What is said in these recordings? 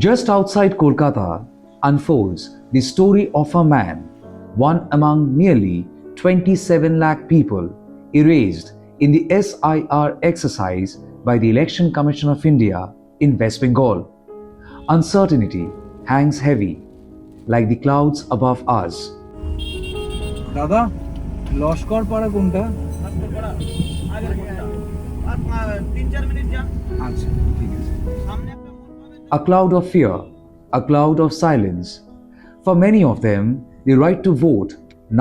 Just outside Kolkata unfolds the story of a man, one among nearly 27 lakh people erased in the SIR exercise by the Election Commission of India in West Bengal. Uncertainty hangs heavy, like the clouds above us. দাদা লস্কর পাড়া কোনটা? আচ্ছা ঠিক আছে। A cloud of fear, a cloud of silence. For many of them, the right to vote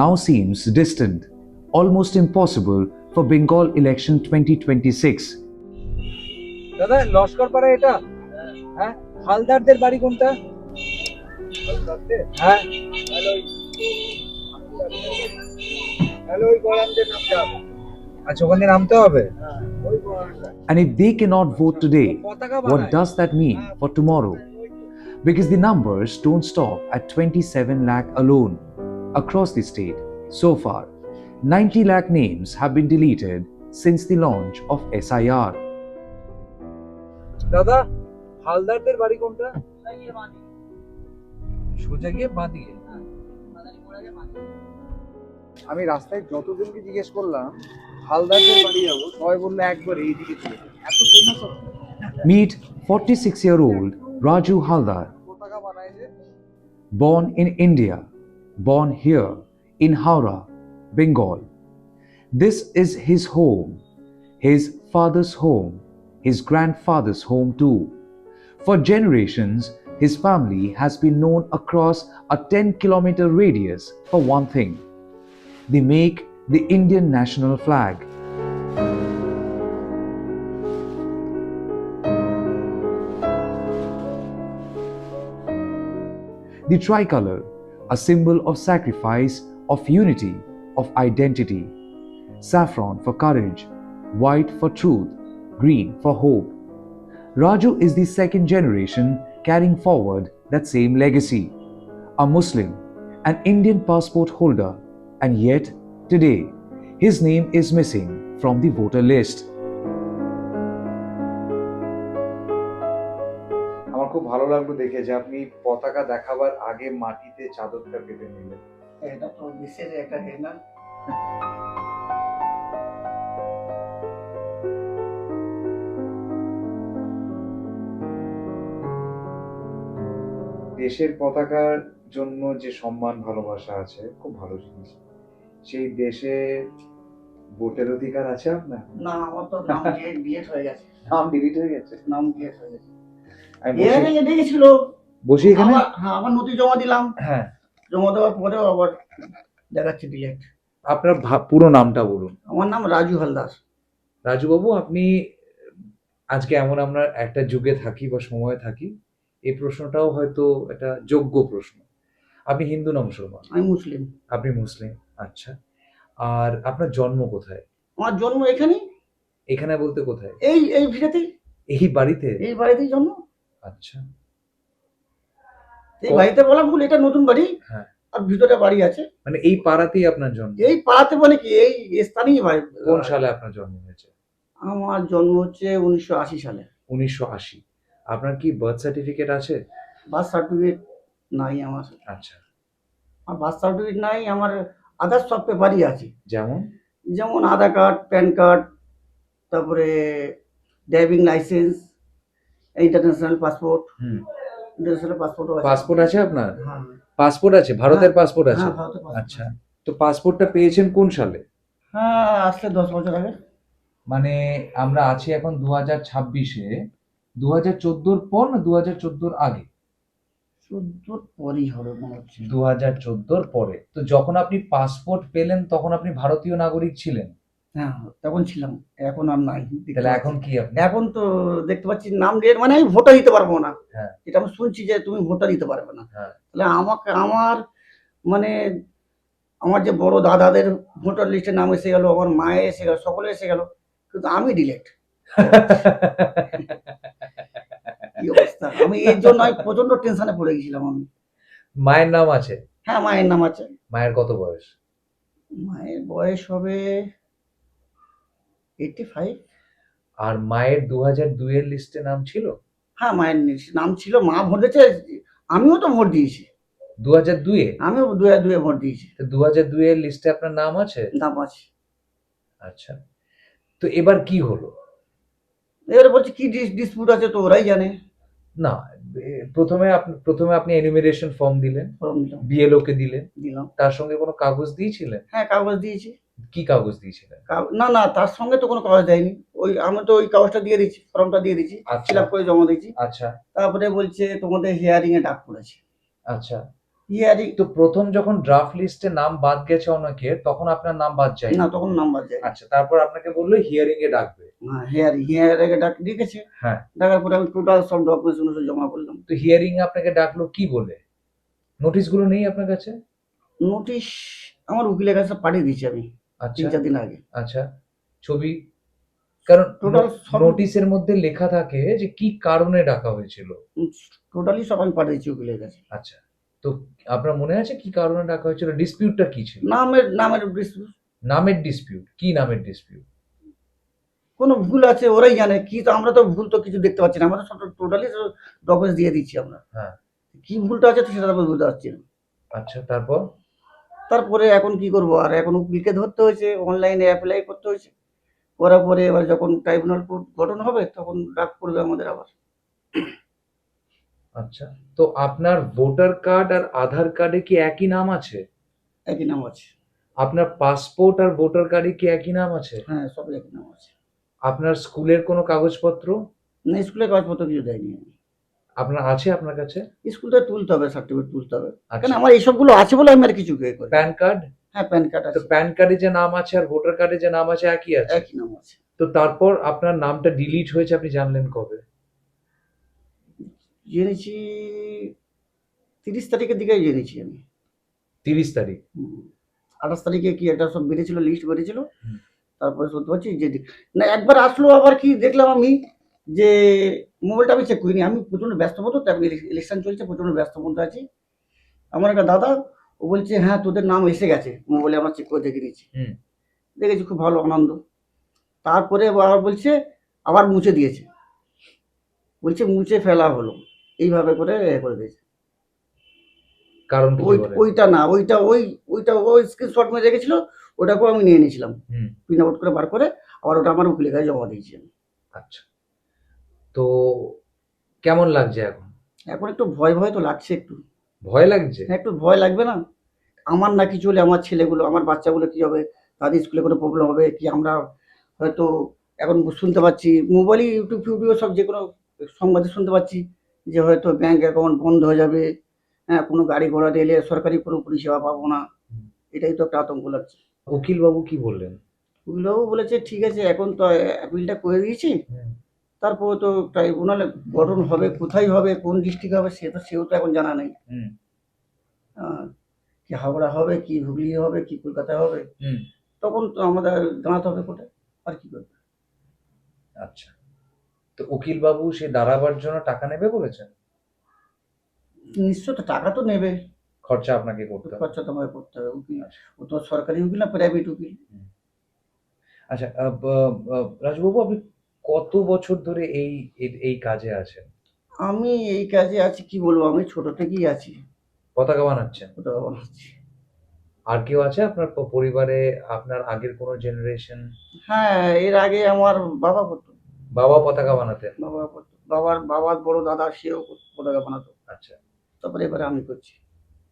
now seems distant, almost impossible for Bengal election 2026. দাদা লস্কর পাড়া এটা? হ্যাঁ, হালদারদের বাড়ি কোনটা? হ্যাঁ, আচ্ছা ওখানে নামতে হবে। And if they cannot vote today, what does that mean for tomorrow? Because the numbers don't stop at 27 lakh alone. Across the state, so far, 90 lakh names have been deleted since the launch of SIR. দাদা হালদারদের বাড়ি কোনটা? সোজা গিয়ে বাঁদিকে। আমি রাস্তায় যতজনকে জিজ্ঞেস করলাম হালদারদের বাড়ি যাবো, সবাই বললো একবার এইদিকে ছিল। এত famous Meet 46-year-old Raju Haldar, পতাকা বানায় যে। born in India, born here in Howrah, Bengal. This is his home, his father's home, his grandfather's home too. For generations, his family has been known across a 10-kilometer radius for one thing: they make the Indian national flag. The tricolor, a symbol of sacrifice, of unity, of identity. Saffron for courage, white for truth, green for hope. Raju is the second generation carrying forward that same legacy. A Muslim, an Indian passport holder, and yet today his name is missing from the voter list. আমার খুব ভালো লাগলো দেখে যে আপনি পতাকা দেখাবার আগে মাটিতে চাদরটা পেতে নিলেন। এটা তো বিশেষ একটা হেনা। দেশের পতাকার জন্য যে সম্মান ভালোবাসা আছে খুব ভালো জিনিস। সেই দেশে ভোটের অধিকার আছে আপনার? না, আমার তো নাম ডিলিট হয়ে গেছে। নাম ডিলিট হয়ে গেছে? নাম ডিলিট হয়ে গেছে। আমি এর আগে ডেকেছিল। বসি এখানে? হ্যাঁ, আবার নথি জমা দিলাম। হ্যাঁ। জমা দেওয়ার পরেও আবার দেখাচ্ছে ডিলিট। আপনার পুরো নামটা বলুন। আমার নাম রাজু হালদার। রাজু বাবু, আপনি আজকে এমন আমরা একটা যুগে থাকি বা সময়ে থাকি, এই প্রশ্নটাও হয়তো একটা যোগ্য প্রশ্ন। আপনি হিন্দু না মুসলমান? আমি মুসলিম। আপনি মুসলিম, আচ্ছা। আর আপনার জন্ম কোথায়? আমার জন্ম এখানেই। এখানে বলতে কোথায়? এই ভিটাতেই। এই বাড়িতে? এই বাড়িতেই জন্ম। আচ্ছা। এই বাড়িতে বলা ভুল, এটা নতুন বাড়ি। হ্যাঁ। আর ভিতরে বাড়ি আছে। মানে এই পাড়াতেই আপনার জন্ম? এই পাড়াতে মানে কি এই স্থানীয় বাড়ি। কোন সালে আপনার জন্ম হয়েছে? আমার জন্ম হচ্ছে 1980 সালে। 1980। আপনার কি বার্থ সার্টিফিকেট আছে? বার্থ সার্টিফিকেট নাই আমার। আচ্ছা। আর বার্থ সার্টিফিকেট নাই, আমার আদার্স সব পেপারই আছে। যেমন? যেমন আধার কার্ড, প্যান কার্ড, তারপরে driving licence, international passport. International পাসপোর্টও আছে। পাসপোর্ট আছে আপনার? হ্যাঁ। পাসপোর্ট আছে? ভারতের পাসপোর্ট আছে? হ্যাঁ, ভারতের পাসপোর্ট। আচ্ছা। তো পাসপোর্টটা পেয়েছেন কোন সালে? হ্যাঁ, আসলে 10 বছর আগে। মানে আমরা আছি এখন 2026-এ, 2014 পর না 2014 আগে? 14 পরেই হবে মনে হচ্ছে। 2014 পরে। তো যখন আপনি পাসপোর্ট পেলেন তখন আপনি ভারতীয় নাগরিক ছিলেন? হ্যাঁ, তখন ছিলাম। এখন আর নাই। তাহলে এখন কি আপনি? এখন তো দেখতে পাচ্ছি নাম ডেট, মানে আমি ভোটার দিতে পারবো না। হ্যাঁ। এটা আমি শুনছি যে তুমি ভোটার দিতে পারবে না। হ্যাঁ। তাহলে আমার মানে আমার যে বড় দাদাদের ভোটার লিস্টে নাম এসে গেল, আমার মায়ের এসে গেল, সকলে এসে গেল, কিন্তু আমি ডিলেট। কি অবস্থা! আমি এর জন্য প্রচন্ড টেনশনে পড়ে গেছিলাম আমি। মায়ের নাম আছে? হ্যাঁ, মায়ের নাম আছে। মায়ের কত বয়স? মায়ের বয়স হবে 85। আর মায়ের 2002 এর লিস্টে নাম ছিল? হ্যাঁ, মায়ের নাম ছিল, মা ভোট দিয়েছে, আমিও তো ভোট দিয়েছি, 2002-এ? আমিও 2002 ভোট দিয়েছি। তো 2002-এর লিস্টে আপনার নাম আছে? নাম আছে। আচ্ছা, তো এবার কি হলো? এবারে বলছে কি ডিসপিউট আছে তো ওরাই জানে। না, প্রথমে আপনি এনুমিনেশন ফর্ম দিলেন, ফর্ম দিলাম, বিএলও কে দিলেন, দিলাম। তার সঙ্গে কোনো কাগজ দিয়েছিলেন? হ্যাঁ, কাগজ দিয়েছি। কি কাগজ দিয়েছিলেন? না, না, তার সঙ্গে তো কোনো কাগজ দেয়নি। ওই আমি তো ওই কাগজটা দিয়ে দিয়েছি, ফর্মটা দিয়ে দিয়েছি, আচ্ছা। ফিল আপ করে জমা দিয়েছি। আচ্ছা, তারপরে বলছে তোমাদের হিয়ারিং এ ডাক পড়েছে। আচ্ছা। হিয়ারিং, তো প্রথম যখন ড্রাফট লিস্টে নাম বাদ গেছে অনেকের, তখন আপনার নাম বাদ যায় না, তখন নাম্বার যায়। আচ্ছা, তারপর আপনাকে বললো হিয়ারিং এ ডাকবে। হ্যাঁ, হিয়ারিং এ ডাক ডেকেছে। হ্যাঁ। ডাকার পরে আমি টোটাল সব ডকুমেন্টস জমা করলাম। তো হিয়ারিং এ আপনাকে ডাকলো কি বলে? নোটিশগুলো নেই আপনার কাছে? নোটিশ আমার উকিলের কাছে পাঠিয়ে দিয়েছি আমি আচ্ছা, 3-4 দিন আগে। আচ্ছা। ছবি? কারণ টোটাল সব নোটিশের মধ্যে লেখা থাকে যে কি কারণে ডাকা হয়েছিল। টোটালি সব আমি পাঠিয়েছি উকিলের কাছে। আচ্ছা, তো আপনার মনে আছে কি কারণে ডাকা হয়েছিল? ডিসপিউটটা কি ছিল? নামের dispute, নামের ডিসপিউট? কি নামের ডিসপিউট? কোনো ভুল আছে ওরাই জানে কি, তো আমরা তো ভুল তো কিছু দেখতে পাচ্ছি না, আমরা তো টোটালি ডকুমেন্টস দিয়ে দিচ্ছি আমরা। হ্যাঁ। কি ভুলটা আছে তো সেটা তো বুঝতে পারছি না। আচ্ছা, তারপর? তারপরে এখন কি করবো, আর এখন উকিলকে ধরতে হয়েছে, অনলাইনে অ্যাপ্লাই করতে হয়েছে। করার পরে এবার যখন ট্রাইব্যুনাল কোর্ট গঠন হবে তখন ডাক পড়বে আমাদের আবার। আচ্ছা, তো আপনার ভোটার কার্ড আর আধার কার্ডে কি একই নাম আছে? একই নাম আছে। আপনার পাসপোর্ট আর ভোটার কার্ডে কি একই নাম আছে? হ্যাঁ, সব একই নাম আছে। আপনার স্কুলের কোনো কাগজপত্র না, স্কুলের কাগজপত্র কিছু দেয়নি। আপনার আছে আপনার কাছে? স্কুল থেকে তুলতে হবে, সার্টিফিকেট তুলতে হবে। আচ্ছা। কেন আমার এইসবগুলো আছে বলে আমি আর কিছু করি। Pan card? হ্যাঁ, প্যান কার্ড তো আছে, প্যান কার্ডে যে নাম আছে আর ভোটার কার্ডে যে নাম আছে একই আছে? একই নাম আছে। তো তারপর আপনার নামটা ডিলিট হয়েছে আপনি জানলেন কবে? জেনেছি 30 তারিখের দিকে জেনেছি আমি। 30 তারিখ? 28 তারিখে কি একটা সব বেরিয়েছিল, লিস্ট বেরিয়েছিল। হুম। তারপরে শুনতে পাচ্ছি যে না, একবার আসলো, আবার কি দেখলাম আমি যে মোবাইলটা আমি চেক করিনি, আমি প্রচন্ড ব্যস্ত মতো, তারপরে ইলেকশন চলছে, প্রচন্ড ব্যস্ত মধ্যে আছি। আমার একটা দাদা, ও বলছে হ্যাঁ তোদের নাম এসে গেছে মোবাইলে, আমরা চেক করে দেখে নিয়েছি। হুম। দেখেছি, খুব ভালো আনন্দ। তারপরে আবার বলছে আবার মুছে দিয়েছে, বলছে মুছে ফেলা হলো, এইভাবে করে করে দিয়েছে। কারণ কি বলেন? ওইটা না, ওইটা ওই স্ক্রিনশট মেরে রেখেছিল, ওটাকেও আমি নিয়ে নিয়েছিলাম, হুম। প্রিন্ট আউট করে বার করে, আবার ওটা আমার উকিলের কাছে জমা দিয়েছি আমি। আচ্ছা, তো কেমন লাগছে এখন? এখন একটু ভয় ভয় তো লাগছে একটু। ভয় লাগছে? হ্যাঁ, একটু ভয় লাগবে না? আমার না কিছু হলে আমার ছেলেগুলো, আমার বাচ্চাগুলো কি হবে, তাদের স্কুলে কোনো প্রবলেম হবে কি, আমরা হয়তো এখন শুনতে পাচ্ছি মোবাইলে, ইউটিউবে সব যে কোনো সংবাদে শুনতে পাচ্ছি যে হয়তো ব্যাংক অ্যাকাউন্ট বন্ধ হয়ে যাবে, হ্যাঁ, কোনো গাড়ি ঘোড়া রেলে সরকারি কোনো পরিষেবা পাবো না, এটাই তো একটা আতঙ্ক লাগছে। উকিল বাবু কি বললেন? উকিলবাবু বলেছে ঠিক আছে, এখন তো অ্যাপিলটা করে দিয়েছি, হুম। তারপরে তো ট্রাইব্যুনালে গঠন হবে, কোথায় হবে, কোন ডিস্ট্রিক্টে হবে, সেও তো এখন জানা নেই। হুম। কি হাওড়া হবে, কি হুগলি হবে, কি কলকাতায় হবে, হুম। তখন তো আমাদের জানাতে হবে কোর্টে, আর কি করবে। আচ্ছা, তো উকিল বাবু সে দাঁড়াবার জন্য টাকা নেবে বলেছেন? নিশ্চয় তো টাকা তো নেবে, খরচা আপনাকে করতে হবে? খরচা তো আমাকে করতে হবে। উকিল, আচ্ছা। ও তো সরকারি উকিল না, প্রাইভেট উকিল। আচ্ছা, রাজুবাবু আপনি কত বছর ধরে এই কাজে আছেন? আমি এই কাজে আছি, কি বলবো, আমি ছোট থেকেই আছি, পতাকা বানাচ্ছেন? কোথাও বানাচ্ছি। আর কেউ আছে আপনার পরিবারে, আপনার আগের কোনো জেনারেশন? হ্যাঁ, এর আগে আমার বাবা করতো, বাবা পতাকা বানাতেন? বাবা করতো, বাবার বড় দাদা সেও পতাকা বানাতো। আচ্ছা, তারপরে এবারে আমি করছি।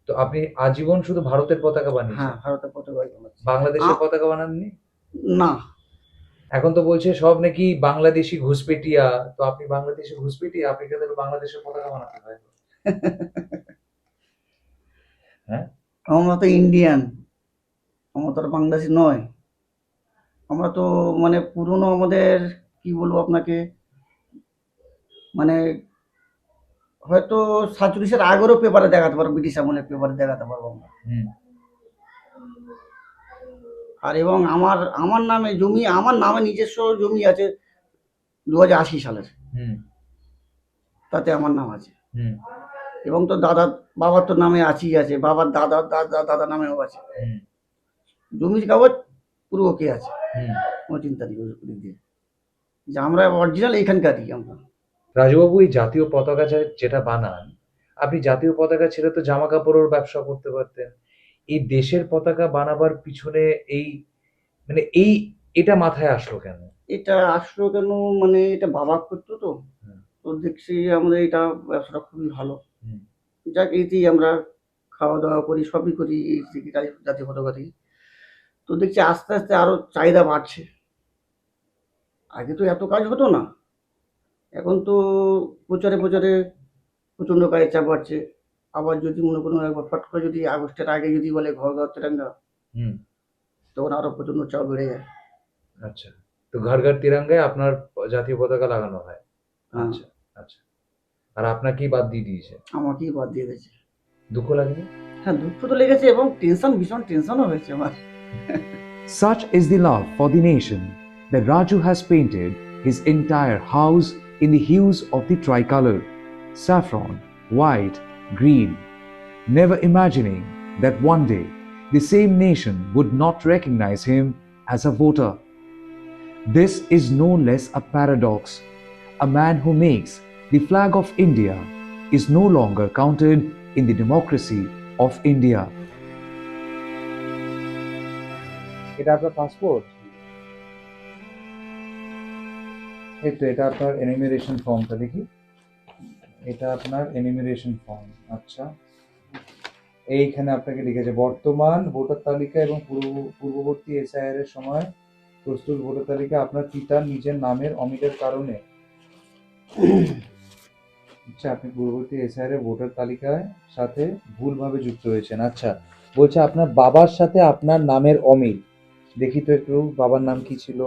তো আপনি আজীবন শুধু ভারতের পতাকা হ্যাঁ, বানিয়েছেন? ভারতের পতাকাই বানাচ্ছি। বাংলাদেশের পতাকা বানাননি? না, এখন তো বলছে সব নাকি বাংলাদেশি ঘুষপেটিয়া, তো আপনি বাংলাদেশি ঘুষপেটিয়া, আপনাকে তো বাংলাদেশের পতাকা বানাতে হয়। হ্যাঁ, আমরা তো ইন্ডিয়ান, আমরা তো আর বাংলাদেশি নয়। আমরা তো মানে পুরনো, আমাদের কি বলবো আপনাকে, মানে হয়তো 47-এর আগেরও পেপারে দেখাতে পারবো, ব্রিটিশ আমলের পেপারে দেখাতে পারবো আমরা। হুম। আর এবং আমার আমার নামে জমি, আমার নামে নিজস্ব জমি আছে 2080 সালের, হুম। তাতে আমার নাম আছে। হুম। এবং তো বাবার তো নামে আছেই আছে, বাবার দাদা দাদা দাদা নামেও আছে। হুম। জমির কাগজ পুরো ওকে আছে, হুম। কোনো চিন্তা নেই ওই দিক দিয়ে, যে আমরা অরিজিনাল এইখানকারই আমরা। রাজুবাবু, এই জাতীয় পতাকা যেটা বানান, আপনি জাতীয় পতাকা ছেড়ে তো জামা কাপড়ের ব্যবসা করতে পারতেন। এই দেশের পতাকা বানাবার পিছনে এই মানে এই এটা মাথায় আসলো কেন? এটা আসলো কেন, মানে এটা বাবা করতো তো। হুম, তো দেখছি আমাদের এটা ব্যবসাটা খুবই ভালো। হুম, যাক এতেই আমরা খাওয়া-দাওয়া করি, সবই করি এই থেকে জাতীয় পতাকা থেকে। তো দেখছি আস্তে, আস্তে আরো চাহিদা বাড়ছে। আগে তো এত কাজ হতো না। এখন তো প্রচারে, প্রচারে প্রচণ্ড কাজের চাপ বাড়ছে। আবার যদি মনে করুন একবার ফট করে যদি আগস্টের আগে যদি বলে ঘর ঘর তেরঙ্গা, হুম, তখন আরো প্রচণ্ড চাপ বেড়ে যায়। আচ্ছা। তো ঘর ঘর তিরঙ্গায় আপনার জাতীয় পতাকা লাগানো হয়। হ্যাঁ, আচ্ছা, আচ্ছা। আর আপনাকেই বাদ দিয়ে দিয়েছে। আমাকেই বাদ দিয়ে দিয়েছে। দুঃখ লাগেনি? হ্যাঁ, দুঃখ তো লেগেছে এবং ভীষণ টেনশনও হয়েছে আমার। Such is the love for the nation that Raju has painted his entire house in the hues of the tricolor saffron, white, green, never imagining that one day the same nation would not recognize him as a voter. This is no less a paradox. A man who makes the flag of India is no longer counted in the democracy of India. এটা আপনার passport? এই তো এটা আপনার এনিমিরেশন ফর্মটা দেখি। এটা আপনার এনিমিরেশন ফর্ম। আচ্ছা। এইখানে আপনাকে লিখেছে বর্তমান ভোটার তালিকা এবং পূর্ববর্তী এসআইআর এর সময় প্রস্তুত ভোটার তালিকা আপনার পিতার নিজের নামের অমিলের কারণে। আচ্ছা, আপনি পূর্ববর্তী এসআইআর এর ভোটার তালিকায় সাথে ভুলভাবে যুক্ত হয়েছেন। আচ্ছা, বলছে আপনার বাবার সাথে আপনার নামের অমিল। দেখি তো একটু বাবার নাম কি ছিল।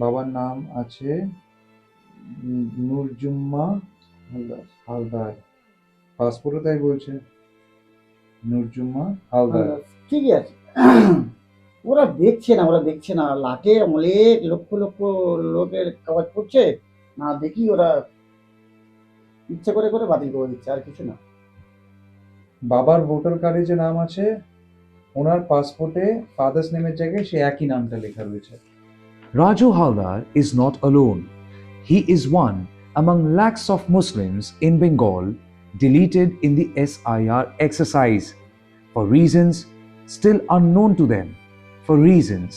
বাবার নাম আছে নুরজুম্মা হালদার। পাসপোর্টও তাই বলছে নুরজুম্মা হালদার। ঠিকই আছে। ওরা দেখছে না, লাটে অনেক লক্ষ লক্ষ লোকের কাগজ পড়ছে, না দেখি ওরা ইচ্ছে করে করে বাতিল করে দিচ্ছে, আর কিছু না। বাবার ভোটার কার্ডে যে নাম আছে ওনার পাসপোর্টে ফাদার্স নেমের জায়গায় সে একই নামটা লেখা রয়েছে। Raju Haldar is not alone. He is one among lakhs of Muslims in Bengal deleted in the SIR exercise for reasons still unknown to them, for reasons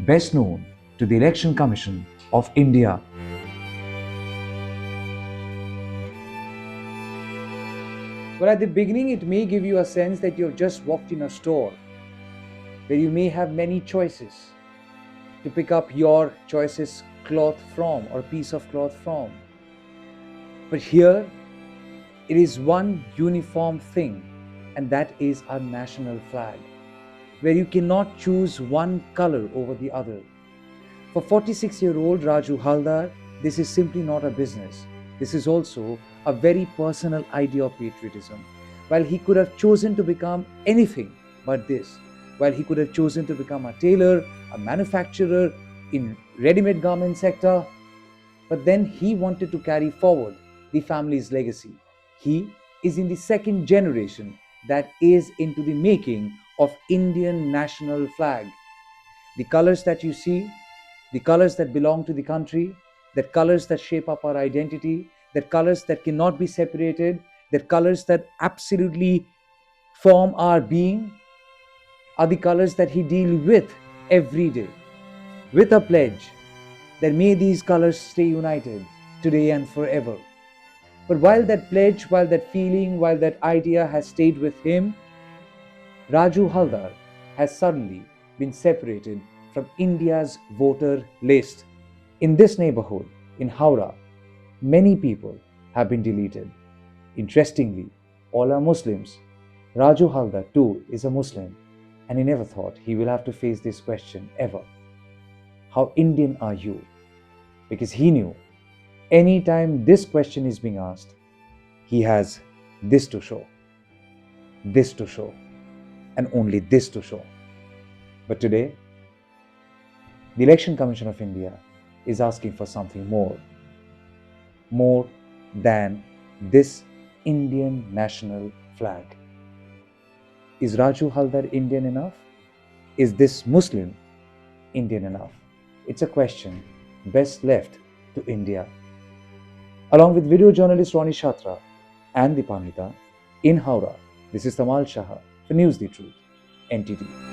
best known to the Election Commission of India. But at the beginning, it may give you a sense that you've just walked in a store where you may have many choices to pick up your choices cloth from or piece of cloth from. But here, it is one uniform thing, and that is our national flag, where you cannot choose one color over the other. For 46-year-old Raju Haldar, this is simply not a business. This is also a very personal idea of patriotism. While he could have chosen to become anything but this, while he could have chosen to become a tailor, a manufacturer in ready-made garment sector, but then he wanted to carry forward the family's legacy. He is in the second generation that is into the making of Indian national flag. The colors that you see, the colors that belong to the country, that colors that shape up our identity, that colors that cannot be separated, that colors that absolutely form our being, are the colors that he deals with every day, with a pledge that may these colors stay united today and forever. But while that pledge, while that feeling, while that idea has stayed with him, Raju Haldar has suddenly been separated from India's voter list. In this neighborhood, in Howrah, many people have been deleted. Interestingly, all are Muslims. Raju Haldar too is a Muslim, and he never thought he will have to face this question ever. How Indian are you? Because he knew anytime this question is being asked, he has this to show, and only this to show. But today, the Election Commission of India is asking for something more than this Indian national flag. Is Raju Haldar Indian enough? Is this Muslim Indian enough? It's a question best left to India. Along with video journalist Ronnie Shatra and Dipamita in Howrah, this is Tamal Shah for News the Truth, NTD.